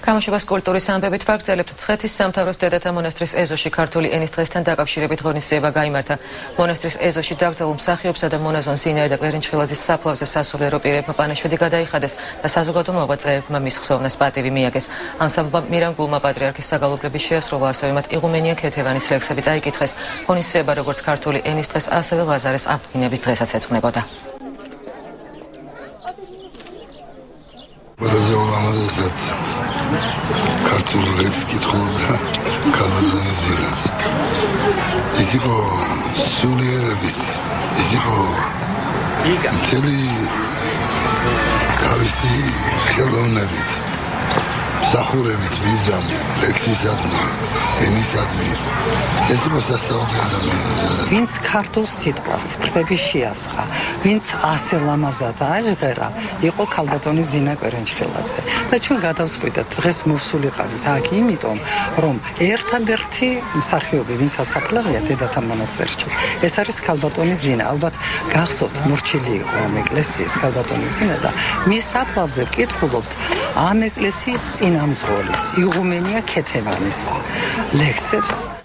გამოშვებას კულტურის ამბებით ვაგრძელებთ. მცხეთის სამთავროს დედათა მონასტრის ეზოში ქართული ენის დღესთან დაკავშირებით ღონისძიება გაიმართა. მონასტრის ეზოში დაკრძალულ მსახიობსა და მონაზონ სინაი და კვერინჩხილაძის საფლავზე სასულიერო პირებმა პანაშვიდი გადაიხადეს და საზოგადო მოღვაწეებმა მის ხსოვნას პატივი მიაგეს. ანსამბლმა მირანგულმა პატრიარქის საგალობლების შეასრულა, ასევე მათ იღუმენია ქეთევანის ლექსები წაიკითხეს. ღონისძიება როგორც ქართული ენის დღეს, ასევე ლაზარეს აღდგინების დღესაც ეძღვნებოდა. ყველაზე ულამაზესაც ქართულ ლექსს კითხულობდა ქალბატონი ზინა. ის იყო სულიერებით, ის იყო მთელი თავისი ხელოვნებით, მსახურებით მიზანი, ლექსისადმი, ენისადმი. ეს იყო სასწაული ადამიანი. ვინც ქართულ სიტყვას ფრთების შეასხა, ვინც ასე ლამაზად აჟღერა, იყო ქალბატონი ზინა კვერინჩხილაძე. და ჩვენ გადავწყვიტეთ დღეს მოვსულიყავით აქ, იმიტომ რომ ერთადერთი მსახიობი, ვინც ასაფლავია დედათა მონასტერში, ეს არის ქალბატონი ზინა. ალბათ გახსოვთ, მორჩილი იყო ამ ეკლესიის ქალბატონი ზინა და მის საფლავზე ვკითხულობთ ამ ეკლესიის წინამძღოლის, იღუმენია ქეთევანის ლექსებს.